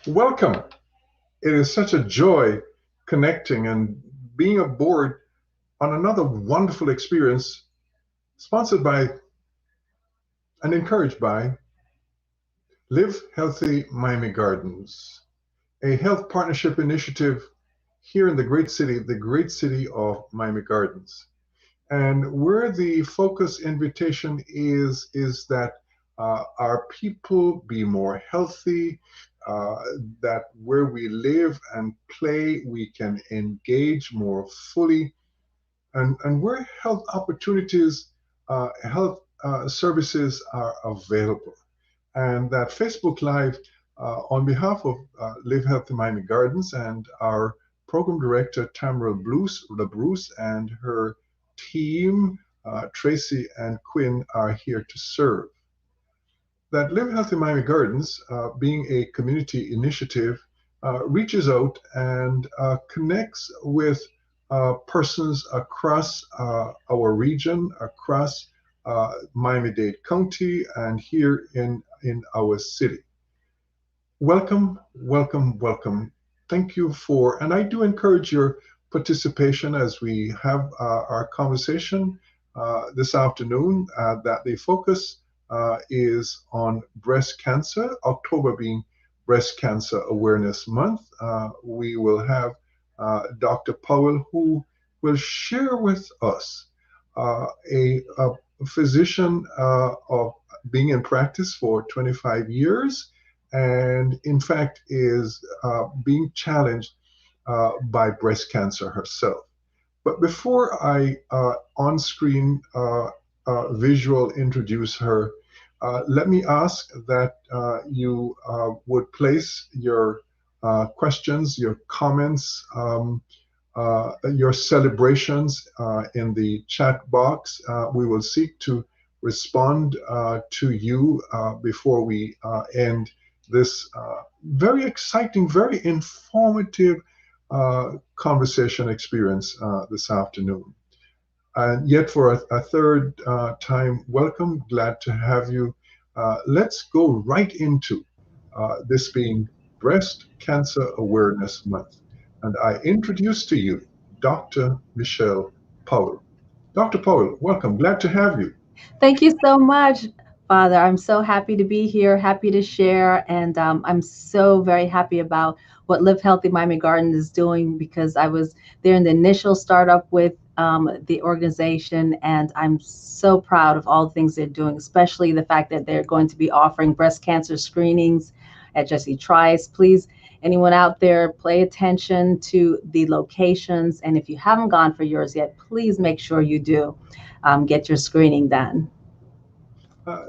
Welcome. It is such a joy connecting and being aboard on another wonderful experience sponsored by and encouraged by Live Healthy Miami Gardens, a health partnership initiative here in the great city of Miami Gardens. And where the focus invitation is that our people be more healthy, uh, that where we live and play, we can engage more fully, and where health opportunities, health services are available. And that Facebook Live, on behalf of Live Healthy Miami Gardens and our program director, Tamara LaBruce, and her team, Tracy and Quinn, are here to serve. That Live Healthy Miami Gardens, being a community initiative, reaches out and connects with persons across our region, across Miami-Dade County, and here in our city. Welcome, welcome, welcome. Thank you for, and I do encourage your participation as we have our conversation this afternoon. That the focus is on breast cancer, October being Breast Cancer Awareness Month. We will have Dr. Powell, who will share with us a physician of being in practice for 25 years and in fact is being challenged by breast cancer herself. But before I on-screen visual introduce her, let me ask that you would place your questions, your comments, your celebrations in the chat box. We will seek to respond to you before we end this very exciting, very informative conversation experience this afternoon. And yet, for a third time, welcome. Glad to have you. Let's go right into this being Breast Cancer Awareness Month. And I introduce to you Dr. Michelle Powell. Dr. Powell, welcome. Glad to have you. Thank you so much, Father. I'm so happy to be here, happy to share, and I'm so very happy about what Live Healthy Miami Garden is doing because I was there in the initial startup with the organization, and I'm so proud of all the things they're doing, especially the fact that they're going to be offering breast cancer screenings at Jesse Trice. Please, anyone out there, pay attention to the locations, and if you haven't gone for yours yet, please make sure you do get your screening done.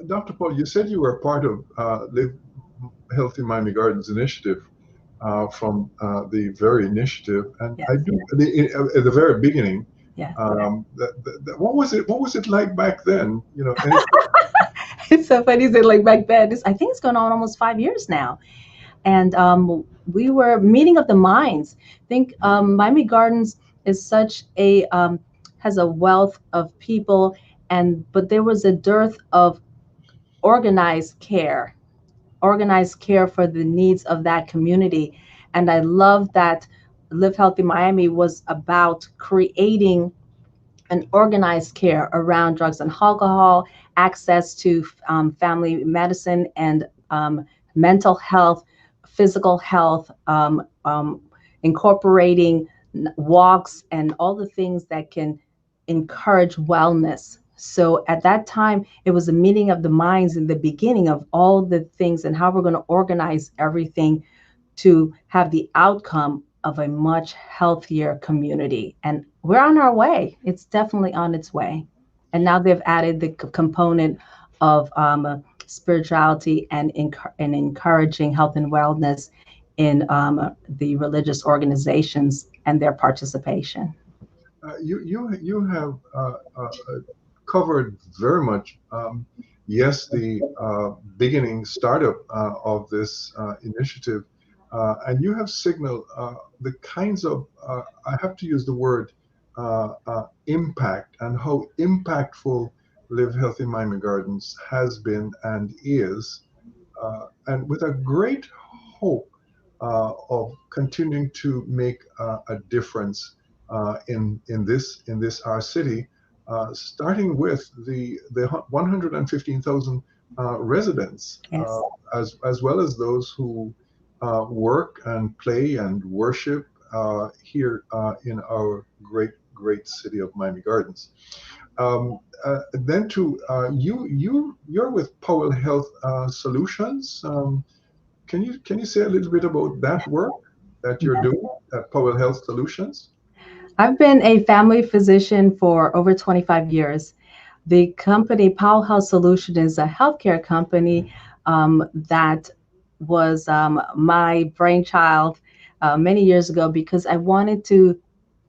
Dr. Powell, you said you were part of Live Healthy Miami Gardens initiative from the very initiative, and I Yes, do at the very beginning. yes. What was it? What was it like back then? You know, and It's so funny. That like back then, I think it's going on almost 5 years now. And we were meeting of the minds. I think Miami Gardens is such has a wealth of people, and but there was a dearth of organized care, organized care for the needs of that community. And I love that Live Healthy Miami was about creating an organized care around drugs and alcohol, access to family medicine and mental health, physical health, incorporating walks and all the things that can encourage wellness. So at that time, it was a meeting of the minds in the beginning of all the things and how we're going to organize everything to have the outcome of a much healthier community. And we're on our way. It's definitely on its way. And now they've added the component of spirituality and encouraging health and wellness in the religious organizations and their participation. you have covered very much. Yes, the beginning startup of this initiative, and you have signaled the kinds of I have to use the word impact and how impactful Live Healthy Miami Gardens has been and is, and with a great hope of continuing to make a difference in this our city, starting with the 115,000 residents, Yes. as well as those who work and play and worship here in our great city of Miami Gardens. Then to you're with Powell Health Solutions. Can you say a little bit about that work that you're Yes. doing at Powell Health Solutions? I've been a family physician for over 25 years. The company Powell Health Solution is a healthcare company that was my brainchild many years ago because I wanted to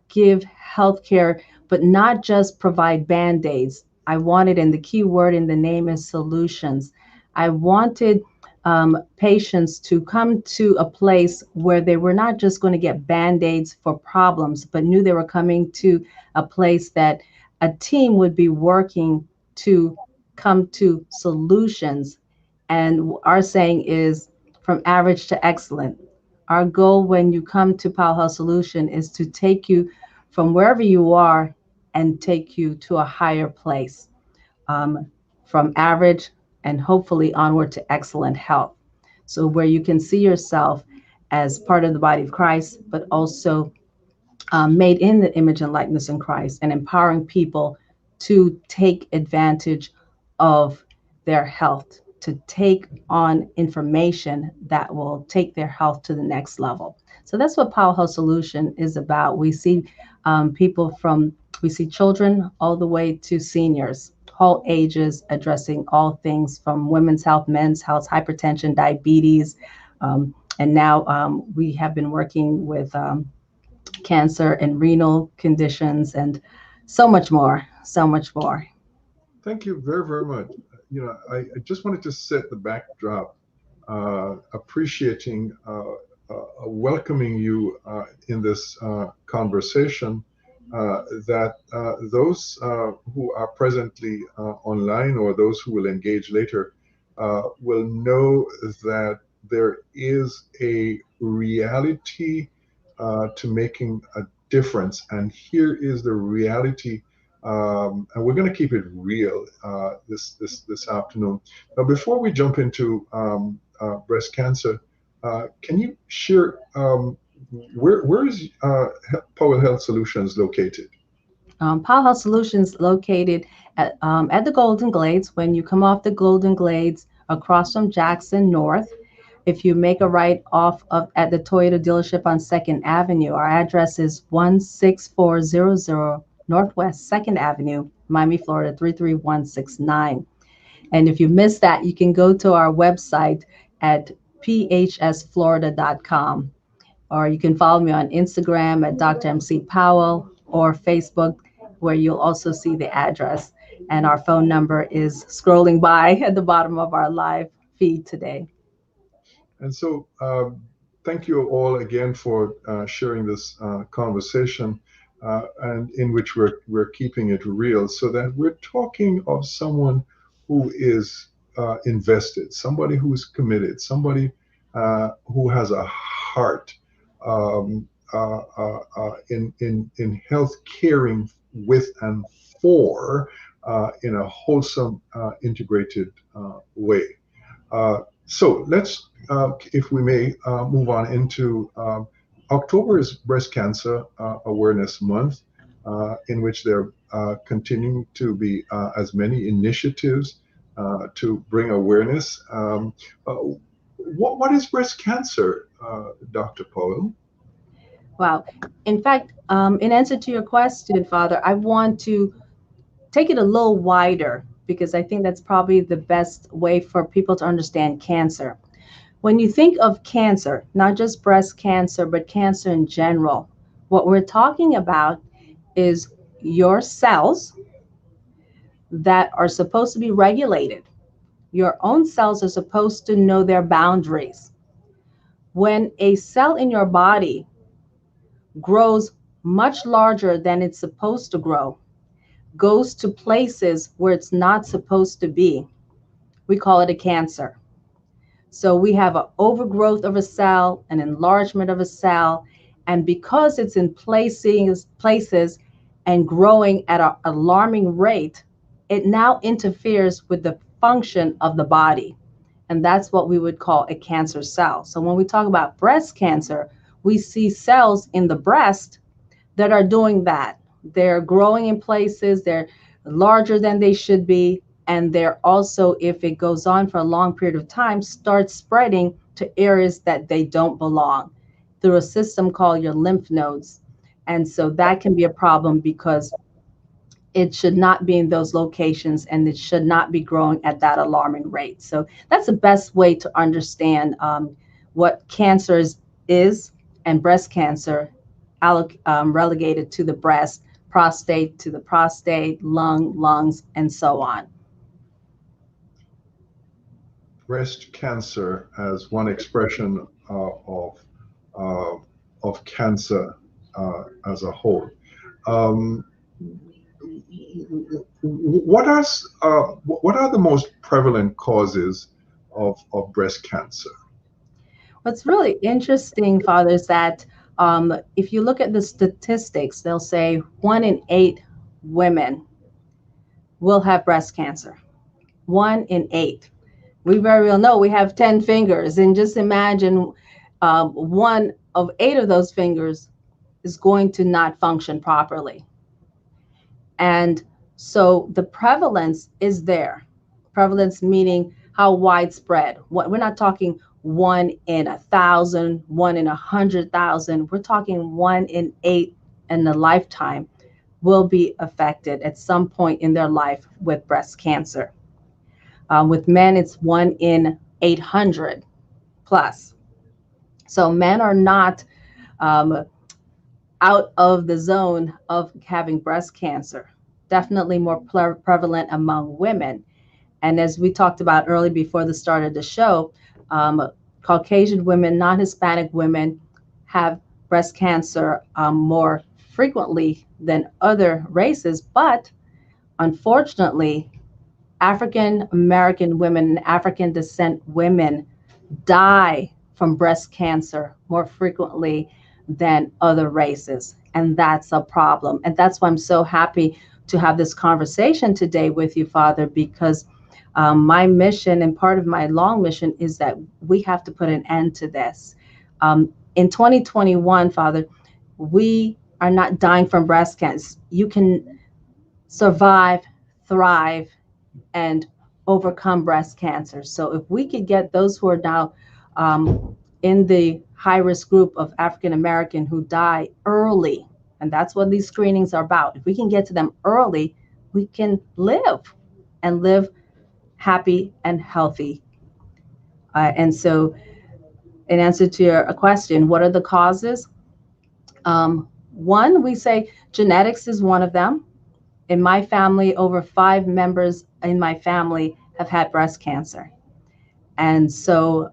give healthcare, but not just provide band aids. I wanted, and the key word in the name is solutions. I wanted patients to come to a place where they were not just going to get band aids for problems, but knew they were coming to a place that a team would be working to come to solutions. And our saying is from average to excellent. Our goal when you come to Powell Health Solution is to take you from wherever you are and take you to a higher place, um, from average and hopefully onward to excellent health. So, where you can see yourself as part of the body of Christ, but also made in the image and likeness in Christ, and empowering people to take advantage of their health, to take on information that will take their health to the next level. So that's what Powell Health Solution is about. We see people from, we see children all the way to seniors, all ages, addressing all things from women's health, men's health, hypertension, diabetes. And now we have been working with cancer and renal conditions and so much more, so much more. Thank you very much. I just wanted to set the backdrop, appreciating, welcoming you in this conversation. That those who are presently online or those who will engage later will know that there is a reality to making a difference. And here is the reality, and we're going to keep it real this afternoon. Now, before we jump into breast cancer, can you share where is Powell Health Solutions located? Powell Health Solutions located at the Golden Glades. When you come off the Golden Glades across from Jackson North, if you make a right off of at the Toyota dealership on Second Avenue, our address is 16400 Northwest Second Avenue, Miami, Florida 33169. And if you missed that, you can go to our website at phsflorida.com, or you can follow me on Instagram at Dr. MC Powell, or Facebook, where you'll also see the address. And our phone number is scrolling by at the bottom of our live feed today. And so, thank you all again for sharing this conversation, and in which we're keeping it real, so that we're talking of someone who is invested, somebody who is committed, somebody who has a heart in health caring with and for in a wholesome, integrated way. So let's, if we may, move on into October is Breast Cancer Awareness Month, in which there continuing to be as many initiatives to bring awareness. What is breast cancer, Dr. Powell? Wow. In fact, in answer to your question, Father, I want to take it a little wider because I think that's probably the best way for people to understand cancer. When you think of cancer, not just breast cancer, but cancer in general, what we're talking about is your cells that are supposed to be regulated. Your own cells are supposed to know their boundaries. When a cell in your body grows much larger than it's supposed to grow, goes to places where it's not supposed to be, we call it a cancer. So we have an overgrowth of a cell, an enlargement of a cell, and because it's in places and growing at an alarming rate, it now interferes with the function of the body. And that's what we would call a cancer cell. So when we talk about breast cancer, we see cells in the breast that are doing that. They're growing in places, they're larger than they should be, and they're also, if it goes on for a long period of time, start spreading to areas that they don't belong through a system called your lymph nodes. And so that can be a problem because it should not be in those locations and it should not be growing at that alarming rate. So that's the best way to understand what cancer is, and breast cancer relegated to the breast, prostate to the prostate, lungs, and so on. Breast cancer as one expression uh, of cancer as a whole. Um, what are the most prevalent causes of breast cancer? What's really interesting, Father, is that if you look at the statistics, they'll say 1 in 8 women will have breast cancer. 1 in 8. We very well know we have 10 fingers, and just imagine one of 8 of those fingers is going to not function properly. And so the prevalence is there. Prevalence meaning how widespread. We're not talking 1 in 1,000, 1 in 100,000. We're talking 1 in 8 in a lifetime will be affected at some point in their life with breast cancer. With men, it's 1 in 800 plus. So men are not um, out of the zone of having breast cancer. Definitely more prevalent among women. And as we talked about early before the start of the show, Caucasian women, non Hispanic women have breast cancer more frequently than other races. But unfortunately, African American women and African descent women die from breast cancer more frequently than other races. And that's a problem. And that's why I'm so happy to have this conversation today with you, Father, because my mission and part of my long mission is that we have to put an end to this. In 2021, Father, we are not dying from breast cancer. You can survive, thrive, and overcome breast cancer. So if we could get those who are now in the high risk group of African American who die early, and that's what these screenings are about. If we can get to them early, we can live and live happy and healthy. And so, in answer to your question, what are the causes? One, we say genetics is one of them. In my family, over 5 members in my family have had breast cancer. And so,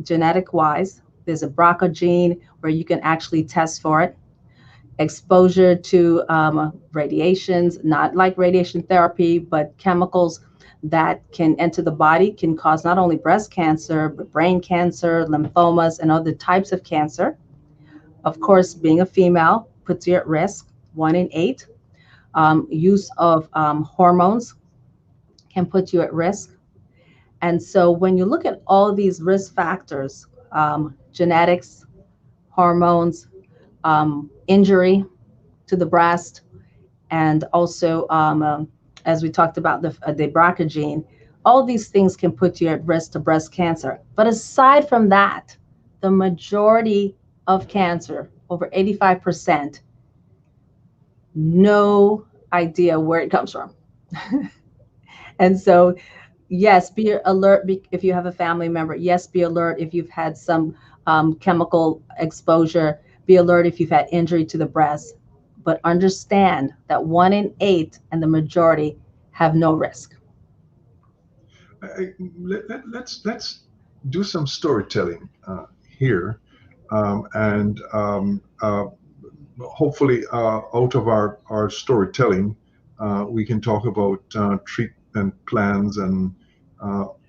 genetic wise, there's a BRCA gene where you can actually test for it. Exposure to radiations, not like radiation therapy, but chemicals that can enter the body can cause not only breast cancer, but brain cancer, lymphomas, and other types of cancer. Of course, being a female puts you at risk, 1 in 8. Use of hormones can put you at risk. And so when you look at all these risk factors, genetics, hormones, injury to the breast, and also, as we talked about, the BRCA gene, all these things can put you at risk to breast cancer. But aside from that, the majority of cancer, over 85%, no idea where it comes from. And so, yes, be alert if you have a family member. Yes, be alert if you've had some chemical exposure. Be alert if you've had injury to the breast. But understand that 1 in 8 and the majority have no risk. Let's do some storytelling here, and hopefully, out of our storytelling, we can talk about treatment plans and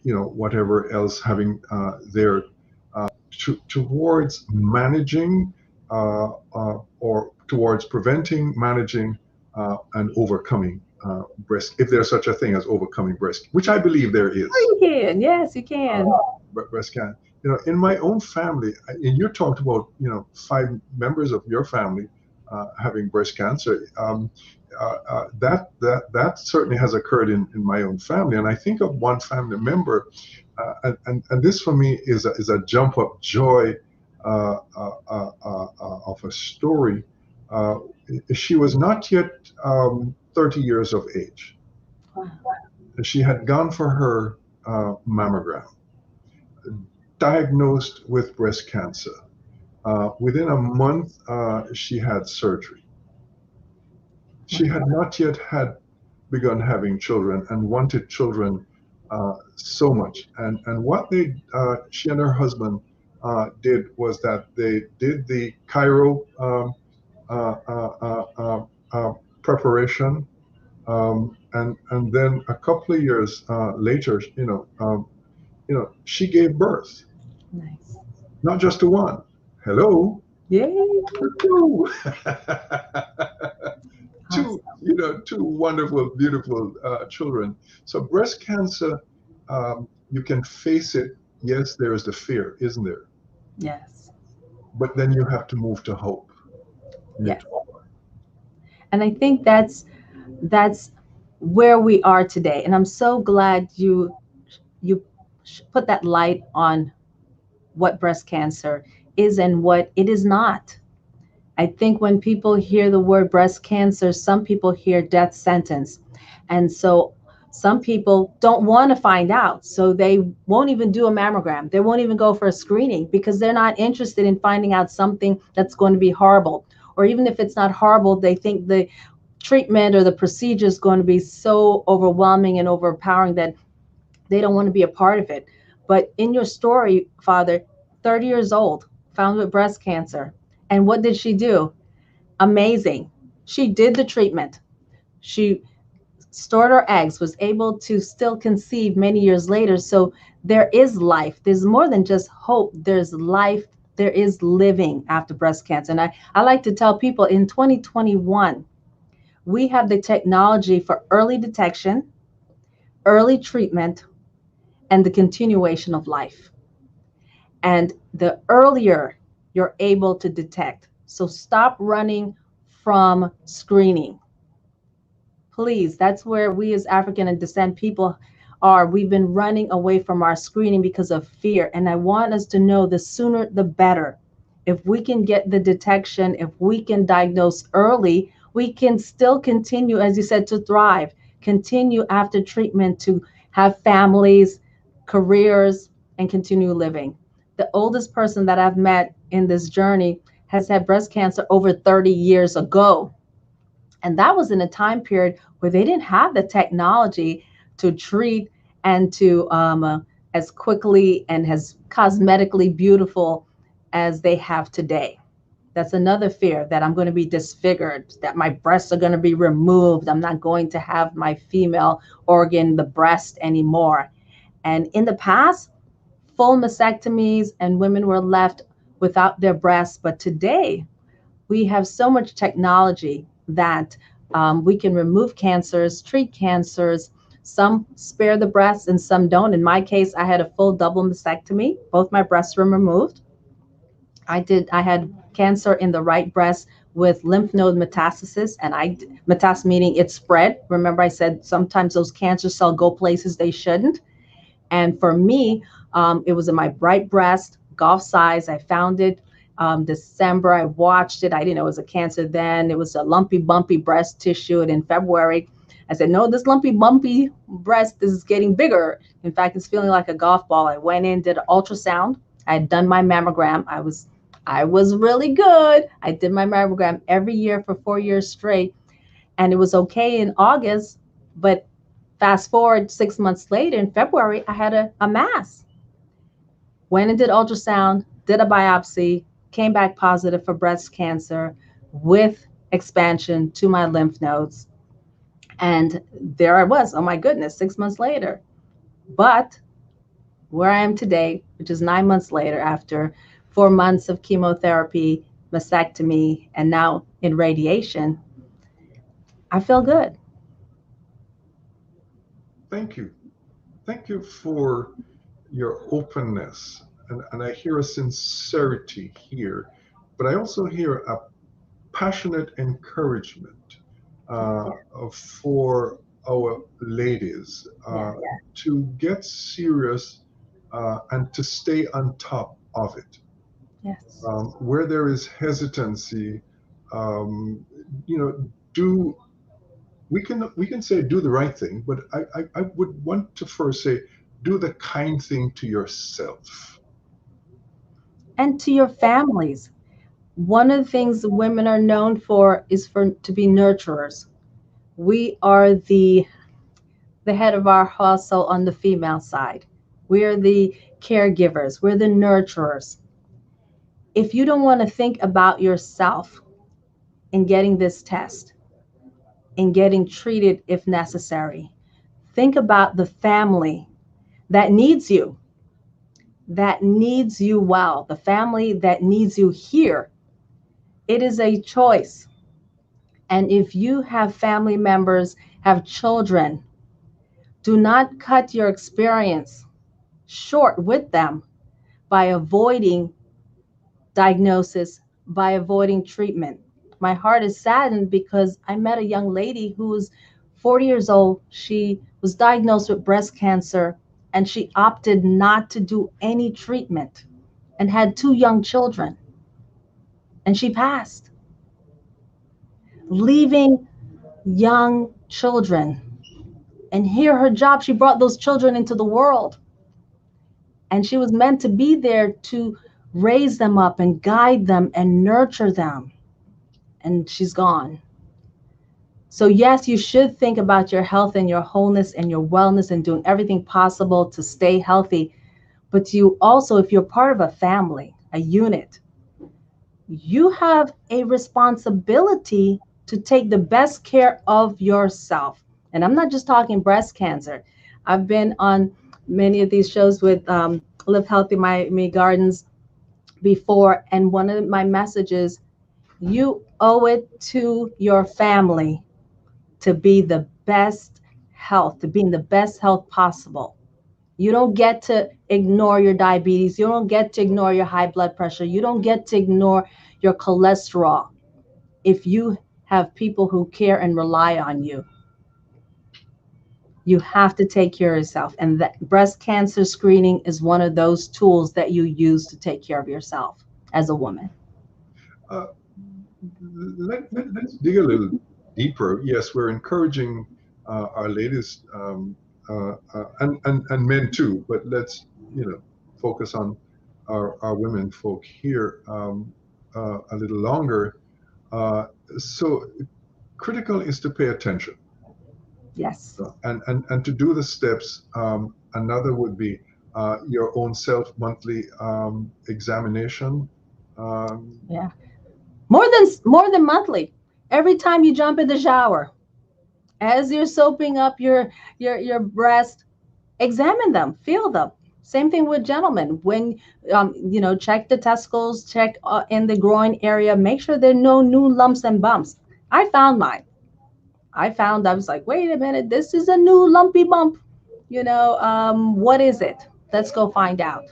whatever else having there towards managing or towards preventing, managing, and overcoming breast, if there's such a thing as overcoming breast, which I believe there is. Oh, you can. Yes, you can. Breast cancer. In my own family, and you talked about, 5 members of your family having breast cancer. That certainly has occurred in my own family, and I think of one family member, and this for me is a jump up joy of a story. Uh, she was not yet 30 years of age. Wow. She had gone for her mammogram, diagnosed with breast cancer. Within a month, she had surgery. She had not yet had begun having children and wanted children so much. And what she and her husband did was that they did the Cairo uh, uh, uh, uh, preparation, and then a couple of years later, she gave birth, Nice. not just to one. Hello, Yay. two. Awesome. Two wonderful, beautiful children. So breast cancer, you can face it. Yes, there is the fear, isn't there? Yes. But then you have to move to hope. Yes. And I think that's where we are today. And I'm so glad you put that light on what breast cancer is and what it is not. I think when people hear the word breast cancer, some people hear death sentence. And so some people don't want to find out. So they won't even do a mammogram. They won't even go for a screening because they're not interested in finding out something that's going to be horrible. Or even if it's not horrible, they think the treatment or the procedure is going to be so overwhelming and overpowering that they don't want to be a part of it. But in your story, Father, 30 years old, found with breast cancer. And what did she do? Amazing. She did the treatment. She stored her eggs, was able to still conceive many years later. So there is life. There's more than just hope. There's life. There is living after breast cancer. And I like to tell people in 2021, we have the technology for early detection, early treatment, and the continuation of life. And the earlier you're able to detect. So stop running from screening. Please, that's where we as African and descent people are. We've been running away from our screening because of fear. And I want us to know the sooner the better. If we can get the detection, if we can diagnose early, we can still continue, as you said, to thrive, continue after treatment to have families, careers, and continue living. The oldest person that I've met in this journey has had breast cancer over 30 years ago. And that was in a time period where they didn't have the technology to treat and to as quickly and as cosmetically beautiful as they have today. That's another fear, that I'm going to be disfigured, that my breasts are going to be removed. I'm not going to have my female organ, the breast, anymore. And in the past, full mastectomies and women were left without their breasts. But today, we have so much technology that we can remove cancers, treat cancers. Some spare the breasts and some don't. In my case, I had a full double mastectomy. Both my breasts were removed. I had cancer in the right breast with lymph node metastasis, and metastasis meaning it spread. Remember, I said sometimes those cancer cells go places they shouldn't. And for me, it was in my right breast, golf size. I found it December. I watched it. I didn't know it was a cancer then. It was a lumpy, bumpy breast tissue. And in February, I said, no, this lumpy, bumpy breast is getting bigger. In fact, it's feeling like a golf ball. I went in, did an ultrasound. I had done my mammogram. I was really good. I did my mammogram every year for 4 years straight. And it was okay in August, but fast forward 6 months later, in February, I had a mass. Went and did ultrasound, did a biopsy, came back positive for breast cancer with expansion to my lymph nodes. And there I was, oh my goodness, 6 months later. But where I am today, which is 9 months later after 4 months of chemotherapy, mastectomy, and now in radiation, I feel good. Thank you. Thank you for your openness. And I hear a sincerity here, but I also hear a passionate encouragement uh, for our ladies Yeah. to get serious and to stay on top of it. Yes. Where there is hesitancy, um, do we can say do the right thing, but I would want to first say do the kind thing to yourself. And to your families. One of the things women are known for is for to be nurturers. We are the head of our household on the female side. We're the caregivers, we're the nurturers. If you don't want to think about yourself in getting this test, in getting treated if necessary, think about the family that needs you, well, the family that needs you here. It is a choice. And if you have family members, have children, do not cut your experience short with them by avoiding diagnosis, by avoiding treatment. My heart is saddened because I met a young lady who was 40 years old. She was diagnosed with breast cancer and she opted not to do any treatment and had two young children. And she passed, leaving young children. And here, her job, she brought those children into the world. And she was meant to be there to raise them up and guide them and nurture them. And she's gone. So, yes, you should think about your health and your wholeness and your wellness and doing everything possible to stay healthy. But you also, if you're part of a family, a unit, you have a responsibility to take the best care of yourself. And I'm not just talking breast cancer. I've been on many of these shows with Live Healthy Miami Gardens before, and one of my messages, you owe it to your family to be the best health, to be in the best health possible. You don't get to ignore your diabetes. You don't get to ignore your high blood pressure. You don't get to ignore your cholesterol. If you have people who care and rely on you, you have to take care of yourself. And that breast cancer screening is one of those tools that you use to take care of yourself as a woman. Uh, let's dig a little deeper. Yes, we're encouraging our ladies and men too, but let's focus on our women folk here a little longer. Uh, so critical is to pay attention Yes. and to do the steps. Another would be your own self monthly examination. Um, Yeah. More than monthly. Every time you jump in the shower, as you're soaping up your breast, examine them, feel them. Same thing with gentlemen. When check the testicles, check in the groin area, make sure there are no new lumps and bumps. I found mine. I was like, wait a minute, this is a new lumpy bump. What is it? Let's go find out.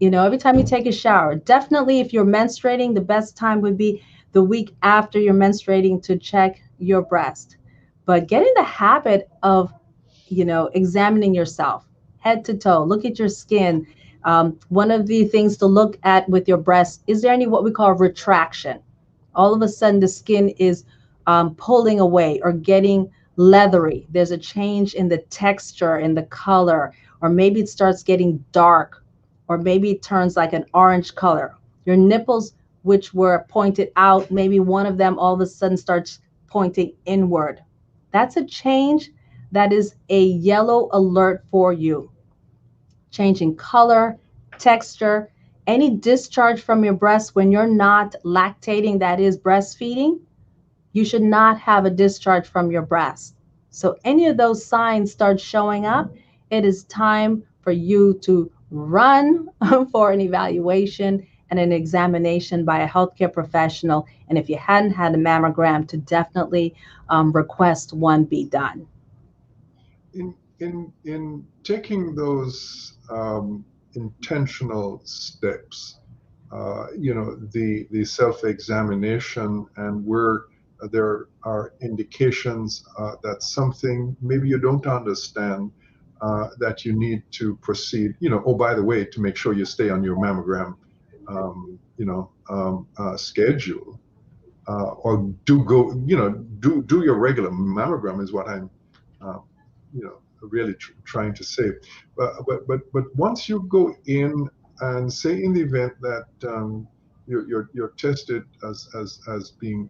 Every time you take a shower, definitely if you're menstruating, the best time would be the week after you're menstruating to check your breast. But get in the habit of, examining yourself head to toe, look at your skin. One of the things to look at with your breast, is there any what we call retraction? All of a sudden, the skin is pulling away or getting leathery. There's a change in the texture, in the color, or maybe it starts getting dark, or maybe it turns like an orange color. Your nipples, which were pointed out, maybe one of them all of a sudden starts pointing inward. That's a change that is a yellow alert for you. Changing color, texture, any discharge from your breast when you're not lactating, that is breastfeeding, you should not have a discharge from your breast. So any of those signs start showing up, it is time for you to run for an evaluation and an examination by a healthcare professional. And if you hadn't had a mammogram, to definitely request one be done. In taking those intentional steps, the self-examination, and where there are indications that something maybe you don't understand, that you need to proceed. Oh, by the way, to make sure you stay on your mammogram, schedule, or do go, do your regular mammogram is what I'm, uh, really trying to say. But once you go in, and say in the event that you're tested as being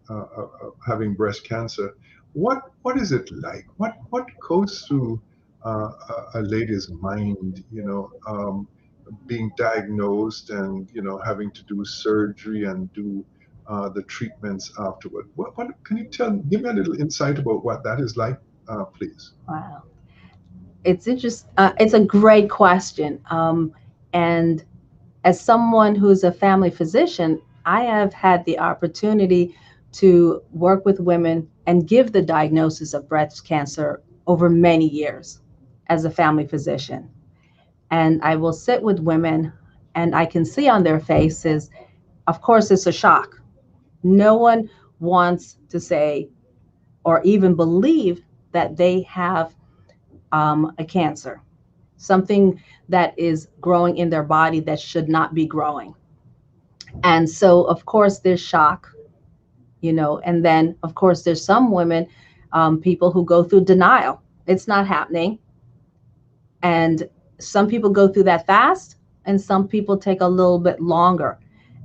having breast cancer, what is it like? What goes through a lady's mind? Being diagnosed, and having to do surgery and do the treatments afterward. What can you give me a little insight about what that is like, please? Wow. It's interesting. It's a great question. And as someone who's a family physician, I have had the opportunity to work with women and give the diagnosis of breast cancer over many years as a family physician. And I will sit with women, and I can see on their faces, of course, it's a shock. No one wants to say or even believe that they have a cancer, something that is growing in their body that should not be growing. And so, of course, there's shock, and then, of course, there's some women, people who go through denial. It's not happening. And some people go through that fast, and some people take a little bit longer.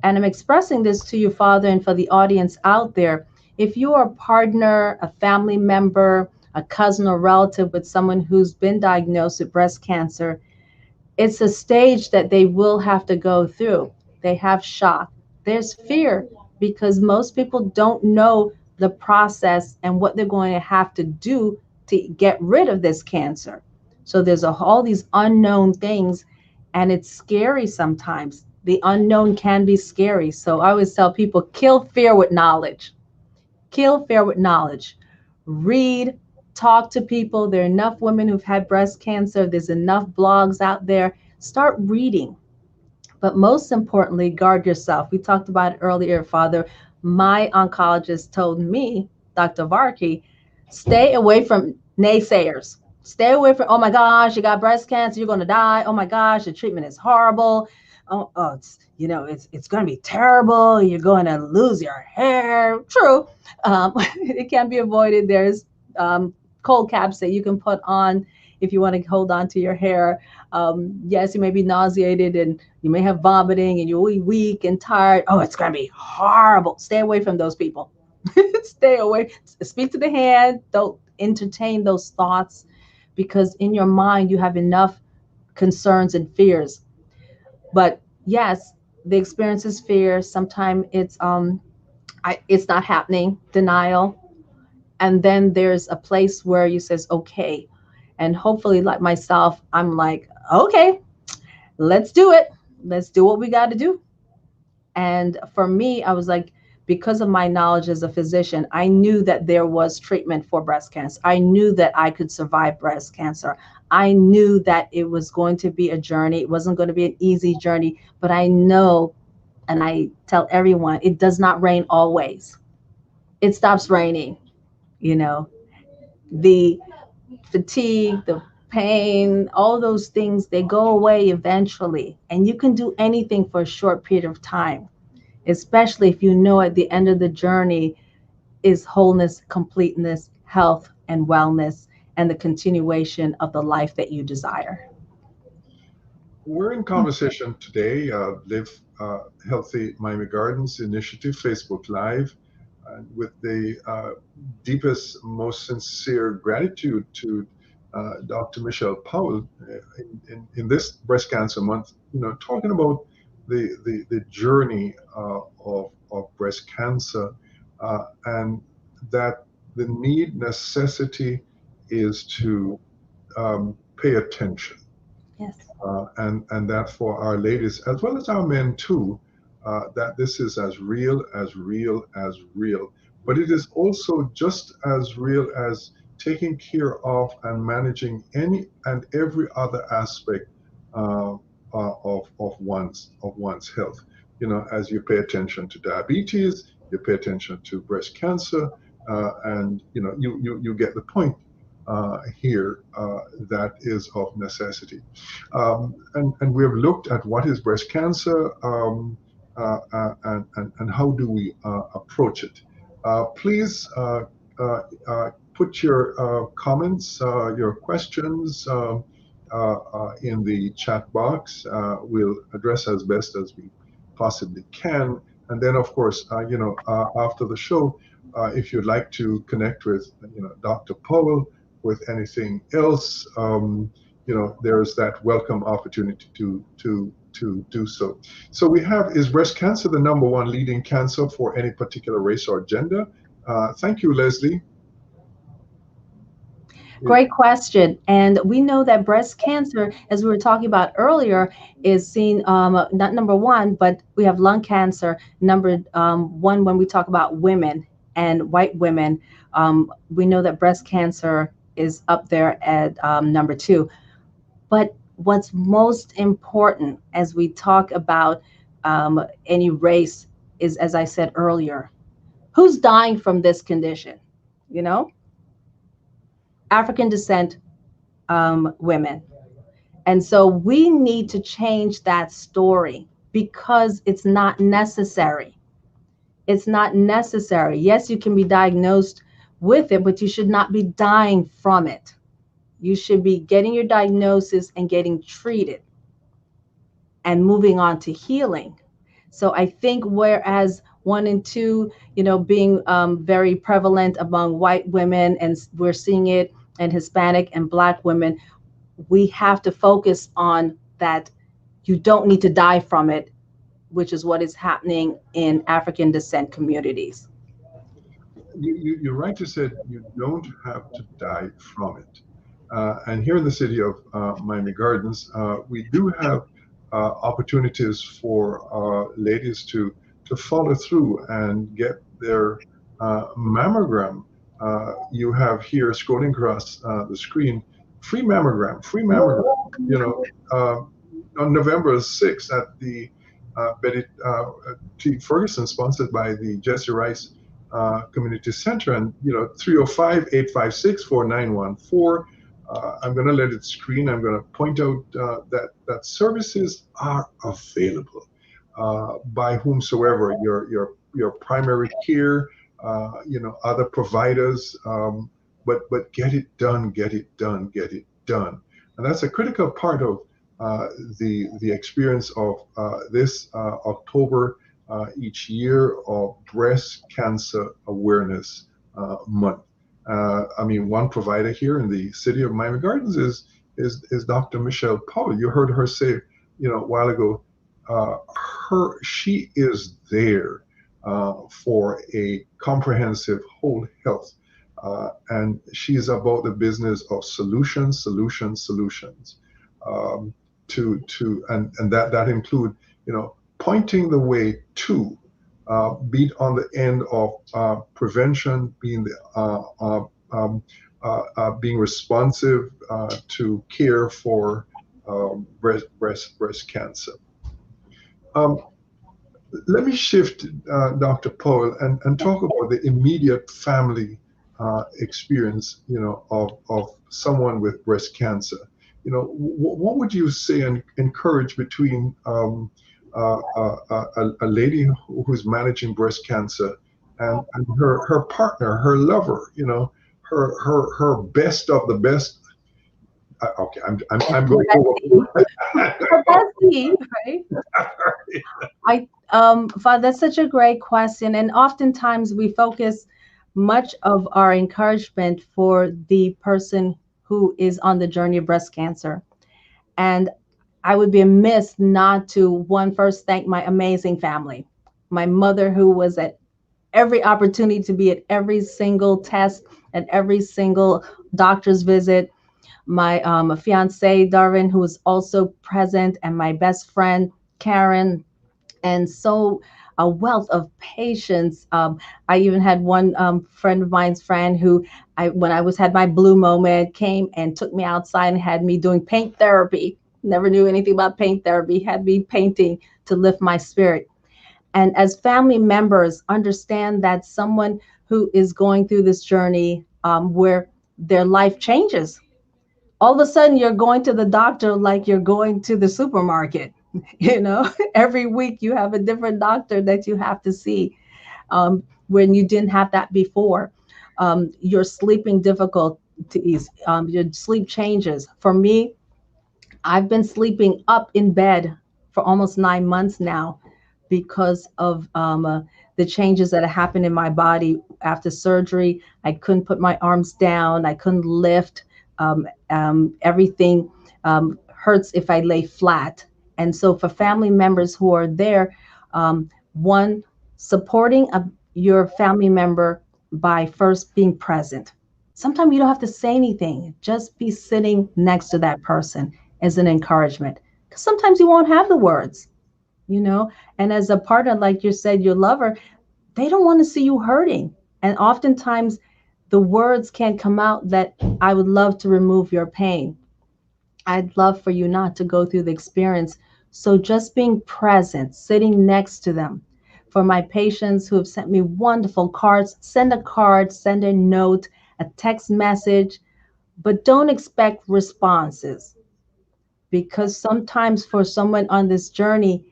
And I'm expressing this to you, Father, and for the audience out there. If you are a partner, a family member, a cousin or relative with someone who's been diagnosed with breast cancer, it's a stage that they will have to go through. They have shock. There's fear because most people don't know the process and what they're going to have to do to get rid of this cancer. So there's all these unknown things, and it's scary sometimes. The unknown can be scary. So I always tell people, kill fear with knowledge. Kill fear with knowledge. Read, talk to people. There are enough women who've had breast cancer. There's enough blogs out there. Start reading. But most importantly, guard yourself. We talked about it earlier, Father. My oncologist told me, Dr. Varkey, stay away from naysayers. Stay away from, oh my gosh, you got breast cancer, you're going to die. Oh my gosh, the treatment is horrible. Oh, it's going to be terrible. You're going to lose your hair. True. It can be avoided. There's cold caps that you can put on if you want to hold on to your hair. Yes, you may be nauseated and you may have vomiting and you're really weak and tired. Oh, it's going to be horrible. Stay away from those people. Stay away. Speak to the hand. Don't entertain those thoughts, because in your mind you have enough concerns and fears. But yes, the experience is fear. Sometimes it's not happening, denial. And then there's a place where you says, okay. And hopefully, like myself, I'm like, okay, let's do it. Let's do what we got to do. And for me, I was like, because of my knowledge as a physician, I knew that there was treatment for breast cancer. I knew that I could survive breast cancer. I knew that it was going to be a journey. It wasn't going to be an easy journey, but I know, and I tell everyone, it does not rain always. It stops raining, you know, the fatigue, the pain, all those things, they go away eventually. And you can do anything for a short period of time, especially if you know at the end of the journey is wholeness, completeness, health, and wellness, and the continuation of the life that you desire. We're in conversation today, Live Healthy Miami Gardens Initiative, Facebook Live, with the deepest, most sincere gratitude to Dr. Michelle Powell in this breast cancer month, talking about the journey of breast cancer, and that the necessity is to pay attention. Yes. and that for our ladies as well as our men too, that this is as real as real as real. But it is also just as real as taking care of and managing any and every other aspect uh, of one's health. As you pay attention to diabetes, you pay attention to breast cancer, and you get the point here. That is of necessity. And we have looked at what is breast cancer, and how do we approach it. Please put your comments, your questions in the chat box. We'll address as best as we possibly can. And then, of course, after the show, if you'd like to connect with, Dr. Powell with anything else, there's that welcome opportunity to do so. So we have, is breast cancer the number one leading cancer for any particular race or gender? Thank you, Leslie. Great question. And we know that breast cancer, as we were talking about earlier, is seen not number one, but we have lung cancer number one when we talk about women and white women. We know that breast cancer is up there at number two. But what's most important as we talk about any race is, as I said earlier, who's dying from this condition? You know, African descent women. And so we need to change that story because it's not necessary. It's not necessary. Yes, you can be diagnosed with it, but you should not be dying from it. You should be getting your diagnosis and getting treated and moving on to healing. So I think whereas one and two, being very prevalent among white women, and we're seeing it in Hispanic and Black women, we have to focus on that. You don't need to die from it, which is what is happening in African descent communities. You're right. You said you don't have to die from it. And here in the city of Miami Gardens, we do have opportunities for ladies to follow through and get their mammogram. You have here scrolling across the screen, free mammogram, free mammogram. On November 6th at the Betty T. Ferguson, sponsored by the Jesse Rice Community Center, and 305-856-4914. I'm going to let it screen. I'm going to point out that services are available by whomsoever, your primary care, other providers, but get it done, get it done, get it done. And that's a critical part of the experience of this October each year of Breast Cancer Awareness Month. One provider here in the city of Miami Gardens is Dr. Michelle Powell. You heard her say, a while ago, she is there for a comprehensive whole health, and she's about the business of solutions, and that include, pointing the way to be on the end of prevention, being responsive to care for breast cancer. Let me shift, Dr. Powell, and talk about the immediate family experience, of someone with breast cancer. What would you say and encourage between a lady who's managing breast cancer and her partner, her lover, her best of the best. Okay, I'm going over. Her bestie, right? Father, that's such a great question, and oftentimes we focus much of our encouragement for the person who is on the journey of breast cancer. And I would be amiss not to first thank my amazing family. My mother, who was at every opportunity to be at every single test, at every single doctor's visit. my fiance Darwin, who was also present, and my best friend Karen, and so a wealth of patience. I even had one friend of mine's friend who, when I was had my blue moment, came and took me outside and had me doing paint therapy. Never knew anything about paint therapy. Had me painting to lift my spirit. And as family members, understand that someone who is going through this journey where their life changes, all of a sudden you're going to the doctor like you're going to the supermarket. Every week you have a different doctor that you have to see, when you didn't have that before. Your sleeping difficulties, your sleep changes. For me, I've been sleeping up in bed for almost 9 months now because of the changes that happened in my body after surgery. I couldn't put my arms down. I couldn't lift. Everything hurts if I lay flat. And so, for family members who are there, one, supporting your family member by first being present. Sometimes you don't have to say anything, just be sitting next to that person as an encouragement. Because sometimes you won't have the words, you know, and as a partner, like you said, your lover, they don't want to see you hurting. And oftentimes the words can't come out that I would love to remove your pain. I'd love for you not to go through the experience. So just being present, sitting next to them. For my patients who have sent me wonderful cards, send a card, send a note, a text message, but don't expect responses, because sometimes for someone on this journey,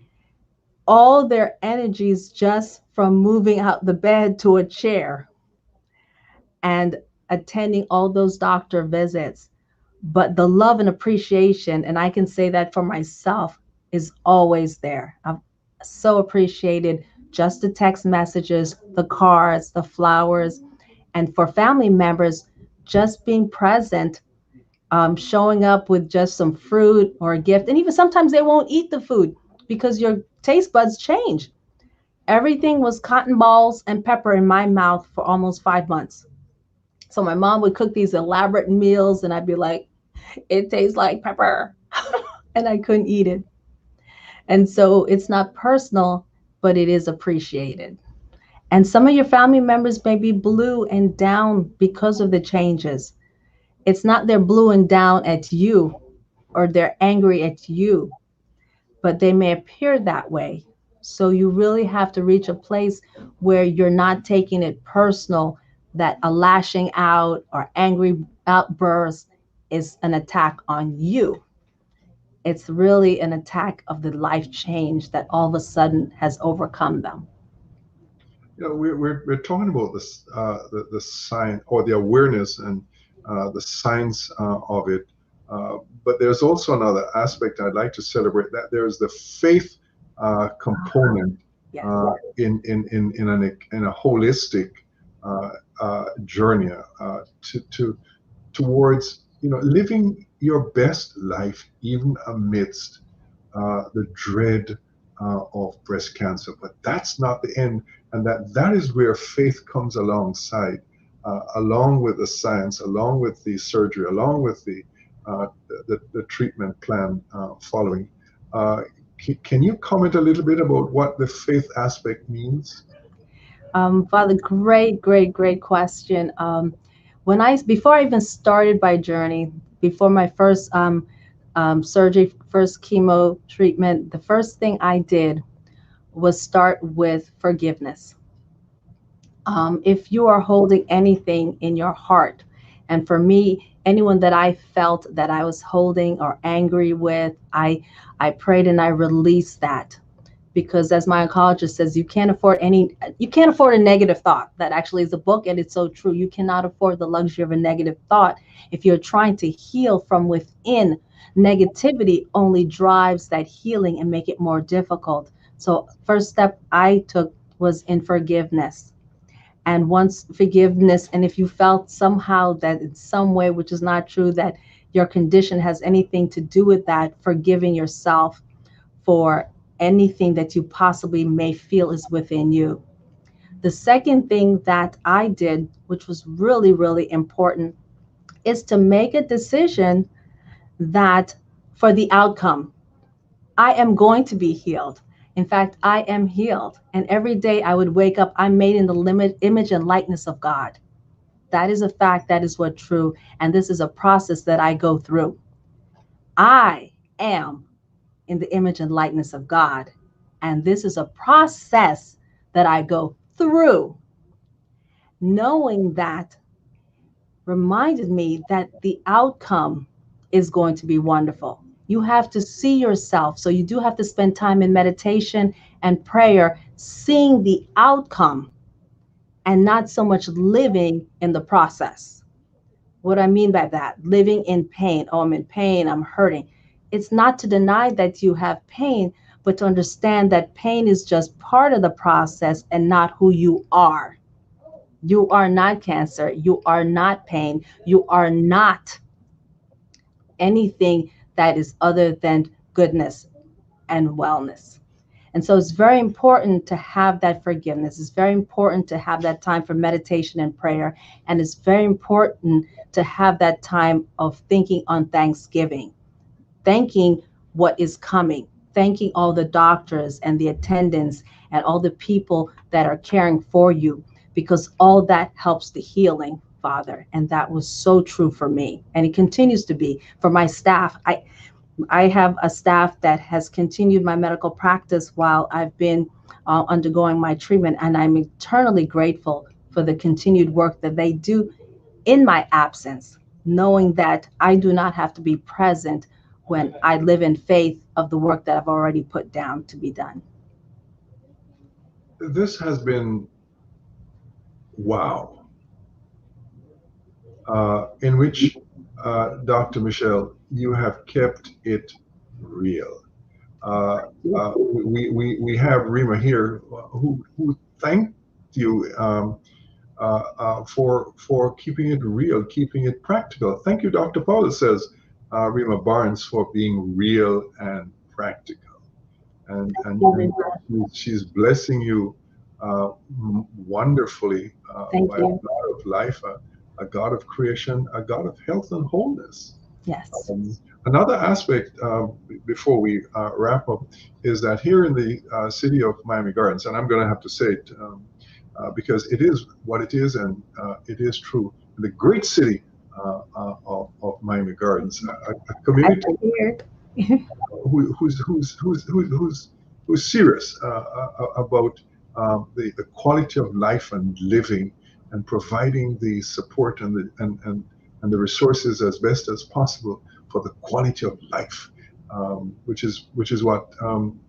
all their energy is just from moving out the bed to a chair and attending all those doctor visits. But the love and appreciation, and I can say that for myself, is always there. I've so appreciated just the text messages, the cards, the flowers, and for family members, just being present, showing up with just some fruit or a gift. And even sometimes they won't eat the food because your taste buds change. Everything was cotton balls and pepper in my mouth for almost 5 months. So my mom would cook these elaborate meals, and I'd be like, it tastes like pepper. And I couldn't eat it. And so it's not personal, but it is appreciated. And some of your family members may be blue and down because of the changes. It's not they're blue and down at you or they're angry at you, but they may appear that way. So you really have to reach a place where you're not taking it personal, that a lashing out or angry outburst is an attack on you. It's really an attack of the life change that all of a sudden has overcome them. We're talking about this, the sign or the awareness and the signs of it. But there's also another aspect I'd like to celebrate, that there's the faith component Yes. in a holistic journey towards living your best life even amidst the dread of breast cancer. But that's not the end, and that is where faith comes alongside, along with the science, along with the surgery, along with the treatment plan following. Can you comment a little bit about what the faith aspect means? Father, great, great, great question. Before I even started my journey, before my first surgery, first chemo treatment, the first thing I did was start with forgiveness. If you are holding anything in your heart, and for me, anyone that I felt that I was holding or angry with, I prayed and I released that, because as my oncologist says, you can't afford a negative thought. That actually is a book, and it's so true. You cannot afford the luxury of a negative thought. If you're trying to heal from within, negativity only drives that healing and make it more difficult. So first step I took was in forgiveness. And once forgiveness, and if you felt somehow that in some way, which is not true, that your condition has anything to do with that, forgiving yourself for anything that you possibly may feel is within you. The second thing that I did, which was really, really important, is to make a decision that for the outcome, I am going to be healed. In fact, I am healed. And every day I would wake up, I'm made in the image and likeness of God. That is a fact. That is what true. And this is a process that I go through. I am in the image and likeness of God. And this is a process that I go through. Knowing that reminded me that the outcome is going to be wonderful. You have to see yourself. So you do have to spend time in meditation and prayer, seeing the outcome and not so much living in the process. What I mean by that, living in pain. Oh, I'm in pain, I'm hurting. It's not to deny that you have pain, but to understand that pain is just part of the process and not who you are. You are not cancer. You are not pain. You are not anything that is other than goodness and wellness. And so it's very important to have that forgiveness. It's very important to have that time for meditation and prayer. And it's very important to have that time of thinking on Thanksgiving, thanking what is coming, thanking all the doctors and the attendants and all the people that are caring for you, because all that helps the healing, Father. And that was so true for me. And it continues to be for my staff. I have a staff that has continued my medical practice while I've been undergoing my treatment, and I'm eternally grateful for the continued work that they do in my absence, knowing that I do not have to be present when I live in faith of the work that I've already put down to be done. This has been wow, in which, Dr. Michelle, you have kept it real. We have Rima here who thanked you for keeping it real, keeping it practical. Thank you, Dr. Powell, says Rima Barnes, for being real and practical. And she's blessing you wonderfully Thank by a you. God of life, a God of creation, a God of health and wholeness. Yes. Another aspect, before we wrap up, is that here in the city of Miami Gardens, and I'm going to have to say it because it is what it is, and it is true. The great city of Miami Gardens, a I community figured. who's serious about the quality of life and living, and providing the support and the resources as best as possible for the quality of life, which is what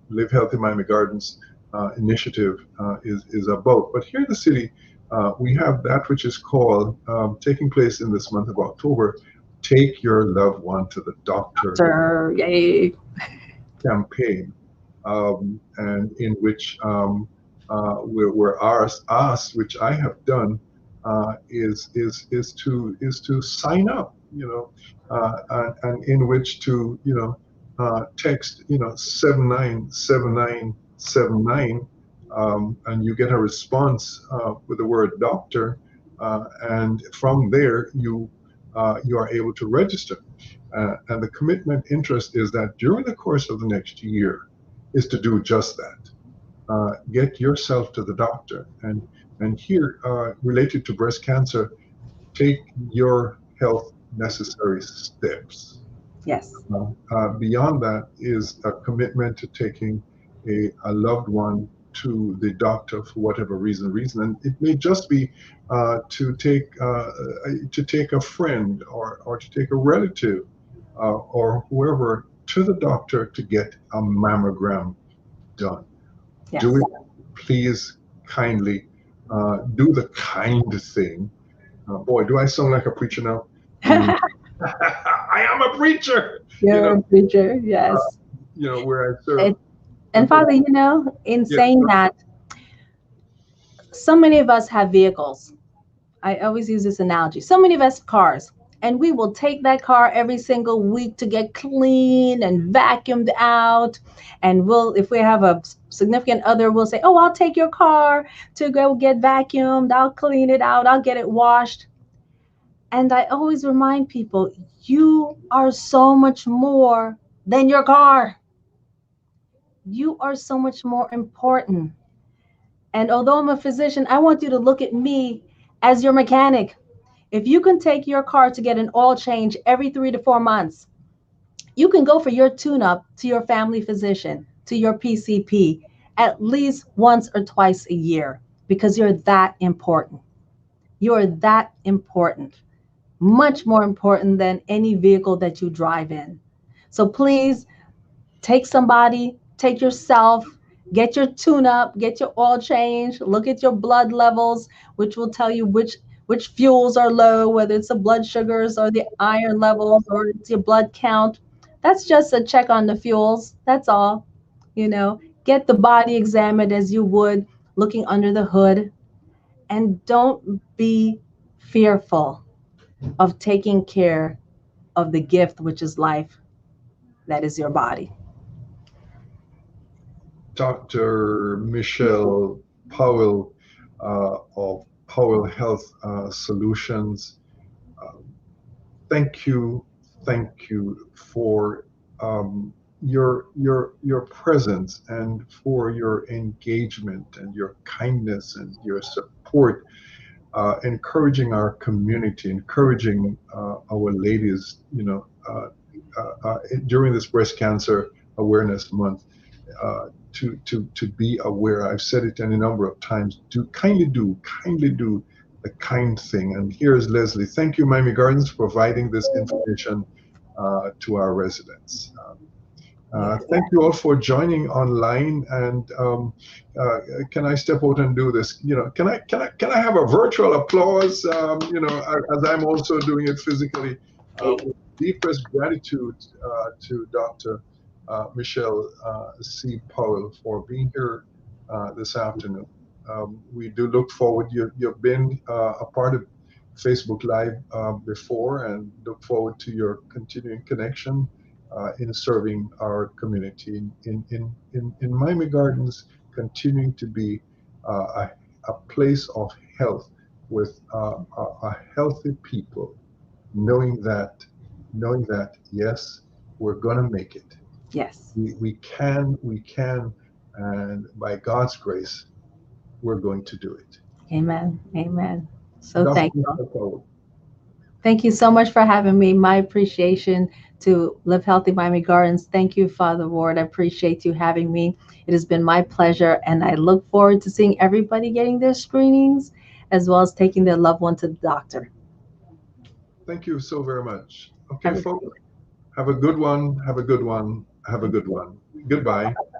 Live Healthy Miami Gardens initiative is about. But here in the city, we have that which is called, taking place in this month of October, Take Your Loved One to the Doctor Sir, yay. campaign, and in which we're asked, which I have done, is to sign up, and in which to text 797979, and you get a response with the word doctor, and from there you are able to register. And the commitment interest is that during the course of the next year is to do just that. Get yourself to the doctor. And here, related to breast cancer, take your health necessary steps. Yes. Beyond that is a commitment to taking a loved one to the doctor for whatever reason. And it may just be to take a friend, or to take a relative, or whoever, to the doctor to get a mammogram done. Yes. Do it, please, kindly. Do the kind thing. Boy, do I sound like a preacher now? I am a preacher. You're a preacher. Yes. Where I serve. And Father, in saying that, so many of us have vehicles. I always use this analogy. So many of us have cars, and we will take that car every single week to get cleaned and vacuumed out. And if we have a significant other, we'll say, oh, I'll take your car to go get vacuumed. I'll clean it out. I'll get it washed. And I always remind people, you are so much more than your car. You are so much more important. And although I'm a physician, I want you to look at me as your mechanic. If you can take your car to get an oil change every 3 to 4 months, you can go for your tune up to your family physician, to your PCP, at least once or twice a year because you're that important. You're that important, much more important than any vehicle that you drive in. So please take somebody, take yourself, get your tune up, get your oil change, look at your blood levels, which will tell you which fuels are low, whether it's the blood sugars or the iron levels or it's your blood count. That's just a check on the fuels. That's all. Get the body examined as you would looking under the hood, and don't be fearful of taking care of the gift which is life, that is your body. Dr. Michelle Powell of Powell Health Solutions. Uh, Thank you, thank you for your presence and for your engagement and your kindness and your support, encouraging our community, encouraging our ladies, during this breast cancer awareness month, to be aware. I've said it any number of times. Kindly do the kind thing. And here's Leslie. Thank you, Miami Gardens, for providing this information to our residents. Thank you all for joining online. And can I step out and do this? Can I have a virtual applause? As I'm also doing it physically. With deepest gratitude to Dr. Michelle C. Powell for being here this afternoon. We do look forward. You've been a part of Facebook Live before, and look forward to your continuing connection in serving our community in Miami Gardens, continuing to be a place of health with a healthy people, knowing that yes, we're gonna make it. Yes. We can, and by God's grace, we're going to do it. Amen. Amen. So Dr. thank you. Powell, Thank you so much for having me. My appreciation to Live Healthy Miami Gardens. Thank you, Father Ward. I appreciate you having me. It has been my pleasure, and I look forward to seeing everybody getting their screenings as well as taking their loved one to the doctor. thank you so very much. Okay, Have a folks, have a good one. Have a good one. Have a good one. Goodbye.